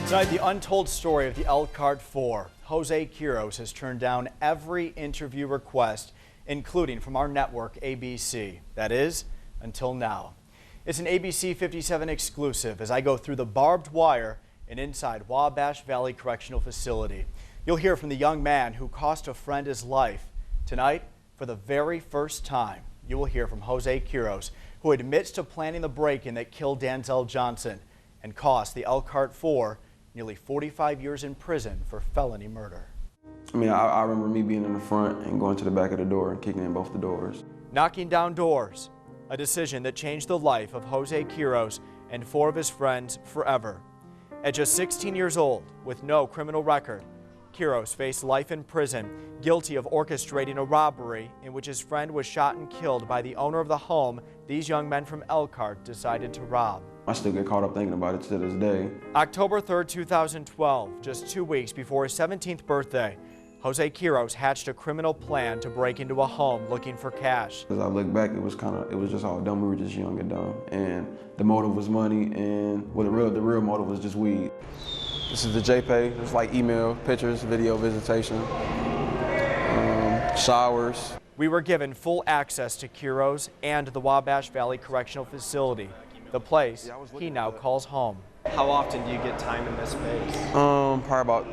Tonight, the untold story of the Elkhart Four. Jose Quiros has turned down every interview request, including from our network, ABC. That is, until now. It's an ABC 57 exclusive as I go through the barbed wire and inside Wabash Valley Correctional Facility. You'll hear from the young man who cost a friend his life. Tonight, for the very first time, you will hear from Jose Quiros, who admits to planning the break-in that killed Danzel Johnson and cost the Elkhart Four nearly 45 years in prison for felony murder. I mean, I remember me being in the front and going to the back of the door and kicking in both the doors. Knocking down doors, a decision that changed the life of Jose Quiros and four of his friends forever. At just 16 years old, with no criminal record, Quiros faced life in prison, guilty of orchestrating a robbery in which his friend was shot and killed by the owner of the home these young men from Elkhart decided to rob. I still get caught up thinking about it to this day. October 3rd, 2012, just 2 weeks before his 17th birthday, Jose Quiros hatched a criminal plan to break into a home looking for cash. As I look back, it was just all dumb. We were just young and dumb. And the motive was money, and well, the real motive was just weed. This is the JPay. It's like email, pictures, video visitation, showers. We were given full access to Quiros and the Wabash Valley Correctional Facility, the place he now calls home. How often do you get time in this space? Probably about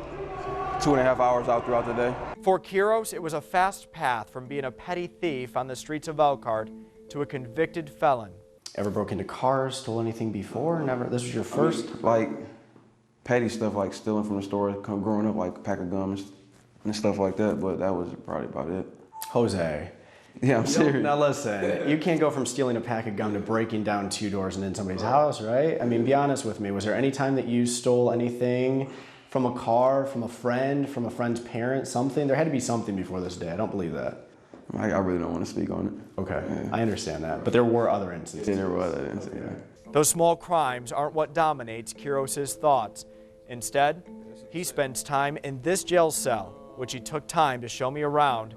2.5 hours out throughout the day. For Quiros, it was a fast path from being a petty thief on the streets of Elkhart to a convicted felon. Ever broke into cars, stole anything before? Never? This was your first? I mean, like petty stuff, like stealing from the store, growing up, like a pack of gums and stuff like that, but that was probably about it. Jose. Yeah, I'm serious. Now listen, you can't go from stealing a pack of gum to breaking down 2 doors and in somebody's house, right? I mean, be honest with me. Was there any time that you stole anything from a car, from a friend's parent, something? There had to be something before this day. I don't believe that. I really don't want to speak on it. Okay, yeah. I understand that. But there were other instances. Yeah, there were other instances. Yeah. Those small crimes aren't what dominates Quiros' thoughts. Instead, he spends time in this jail cell, which he took time to show me around,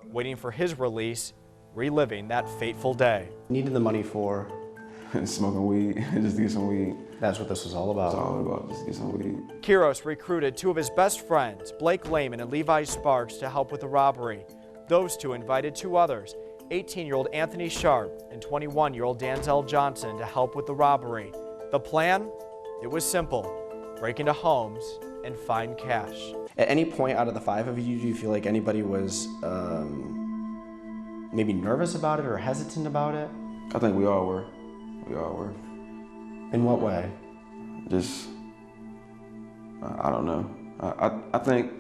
waiting for his release, reliving that fateful day. Needed the money for? Smoking weed, just to get some weed. That's what this was all about. It's all about, just to get some weed. Quiros recruited 2 of his best friends, Blake Lehman and Levi Sparks, to help with the robbery. Those 2 invited 2 others, 18-year-old Anthony Sharp and 21-year-old Danzel Johnson, to help with the robbery. The plan? It was simple. Break into homes and find cash. At any point out of the 5 of you, do you feel like anybody was maybe nervous about it or hesitant about it? I think we all were. We all were. In what way? Just, I don't know. I think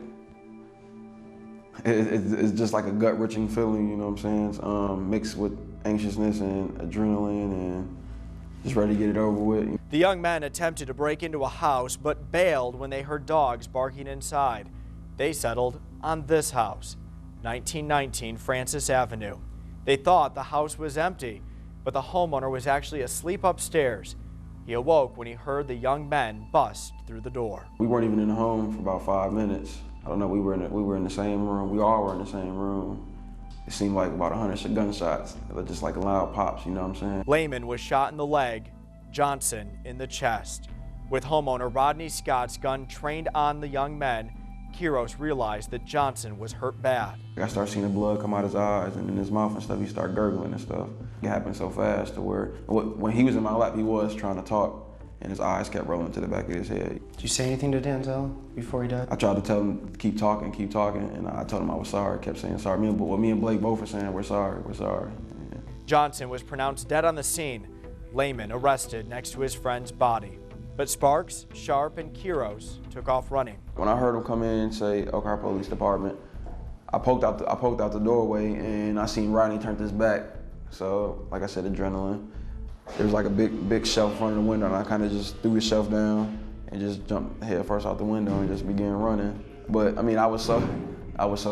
it's just like a gut-wrenching feeling, you know what I'm saying? Mixed with anxiousness and adrenaline and just ready to get it over with. The young men attempted to break into a house but bailed when they heard dogs barking inside. They settled on this house, 1919 Francis Avenue. They thought the house was empty, but the homeowner was actually asleep upstairs. He awoke when he heard the young men bust through the door. We weren't even in the home for about 5 minutes. I don't know, we were in the same room. We all were in the same room. It seemed like about 100 gunshots, just like loud pops, you know what I'm saying? Lehman was shot in the leg, Johnson in the chest. With homeowner Rodney Scott's gun trained on the young men, Quiros realized that Johnson was hurt bad. I started seeing the blood come out his eyes and in his mouth and stuff. He started gurgling and stuff. It happened so fast to where when he was in my lap, he was trying to talk and his eyes kept rolling to the back of his head. Did you say anything to Danzel before he died? I tried to tell him, keep talking, and I told him I was sorry. I kept saying sorry. Me and Blake both were saying, we're sorry. Yeah. Johnson was pronounced dead on the scene. Lehman arrested next to his friend's body. But Sparks, Sharp, and Quiros took off running. When I heard him come in and say, Elkhart Police Department, I poked out the doorway and I seen Rodney turn his back. So, like I said, adrenaline. There was like a big shelf in front of the window and I kind of just threw the shelf down and just jumped head first out the window and just began running. But I mean, I was so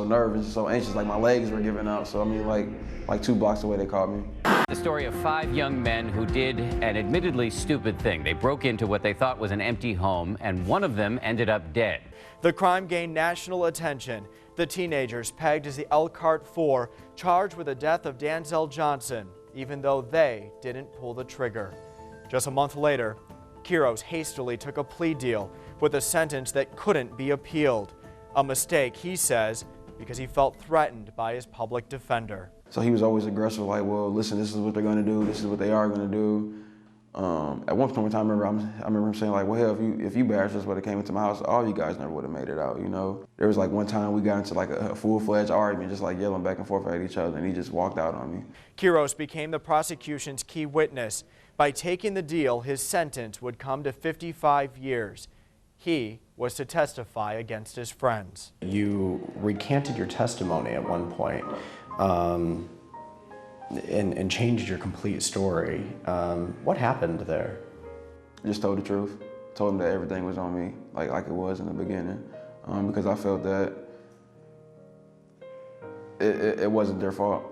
nervous, so anxious, like my legs were giving out. So I mean, like 2 blocks away they caught me. The story of 5 young men who did an admittedly stupid thing. They broke into what they thought was an empty home, and one of them ended up dead. The crime gained national attention. The teenagers pegged as the Elkhart Four, charged with the death of Danzel Johnson, even though they didn't pull the trigger. Just a month later, Quiros hastily took a plea deal with a sentence that couldn't be appealed. A mistake, he says, because he felt threatened by his public defender. So he was always aggressive, like, well, listen, this is what they're gonna do, this is what they are gonna do. At one point in time, I remember him saying, like, well, hell, if you bastards would have came into my house, all you guys never would have made it out, you know? There was like one time we got into like a full-fledged argument, just like yelling back and forth at each other, and he just walked out on me. Quiros became the prosecution's key witness. By taking the deal, his sentence would come to 55 years. He was to testify against his friends. You recanted your testimony at one point and changed your complete story. What happened there? Just told the truth. Told them that everything was on me, like it was in the beginning, because I felt that it wasn't their fault.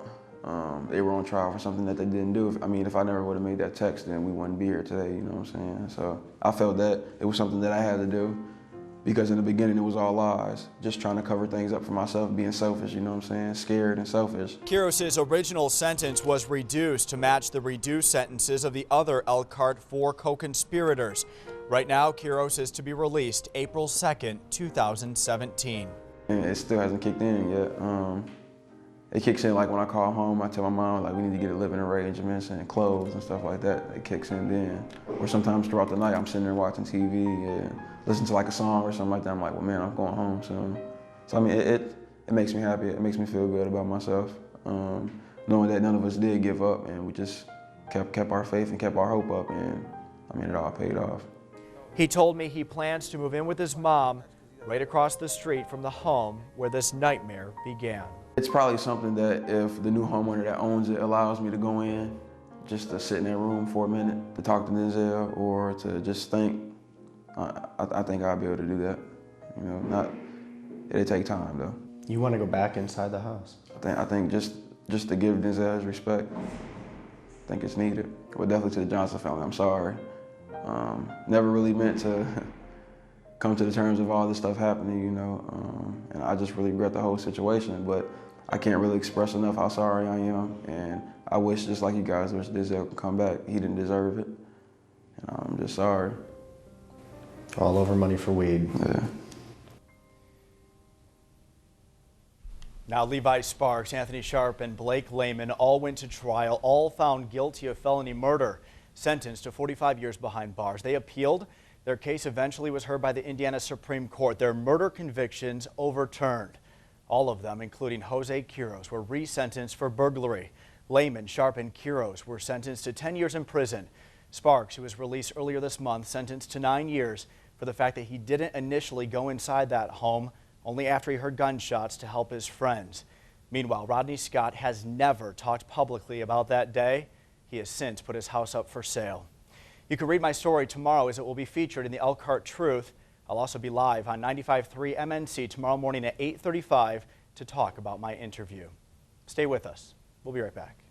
They were on trial for something that they didn't do. If I never would have made that text, then we wouldn't be here today, you know what I'm saying? So I felt that it was something that I had to do, because in the beginning it was all lies, just trying to cover things up for myself, being selfish, you know what I'm saying? Scared and selfish. Quiros' original sentence was reduced to match the reduced sentences of the other Elkhart 4 co-conspirators. Right now, Quiros is to be released April 2nd, 2017. And it still hasn't kicked in yet. It kicks in like when I call home, I tell my mom, like, we need to get a living arrangements and clothes and stuff like that. It kicks in then. Or sometimes throughout the night, I'm sitting there watching TV and listen to like a song or something like that. I'm like, well, man, I'm going home soon. So it makes me happy. It makes me feel good about myself, knowing that none of us did give up, and we just kept our faith and kept our hope up, and it all paid off. He told me he plans to move in with his mom right across the street from the home where this nightmare began. It's probably something that if the new homeowner that owns it allows me to go in, just to sit in that room for a minute, to talk to Denzel, or to just think, I think I'll be able to do that. You know, it'll take time though. You want to go back inside the house? I think just to give Denzel his respect, I think it's needed. But definitely to the Johnson family, I'm sorry. Never really meant to come to the terms of all this stuff happening, you know, and I just really regret the whole situation, but I can't really express enough how sorry I am, and I wish, just like you guys wish Denzel could come back. He didn't deserve it, and I'm just sorry. All over money for weed. Yeah. Now, Levi Sparks, Anthony Sharp, and Blake Lehman all went to trial, all found guilty of felony murder, sentenced to 45 years behind bars. They appealed. Their case eventually was heard by the Indiana Supreme Court. Their murder convictions overturned. All of them, including Jose Quiros, were resentenced for burglary. Lehman, Sharp, and Quiros were sentenced to 10 years in prison. Sparks, who was released earlier this month, sentenced to 9 years for the fact that he didn't initially go inside that home, only after he heard gunshots to help his friends. Meanwhile, Rodney Scott has never talked publicly about that day. He has since put his house up for sale. You can read my story tomorrow as it will be featured in the Elkhart Truth. I'll also be live on 95.3 MNC tomorrow morning at 8:35 to talk about my interview. Stay with us. We'll be right back.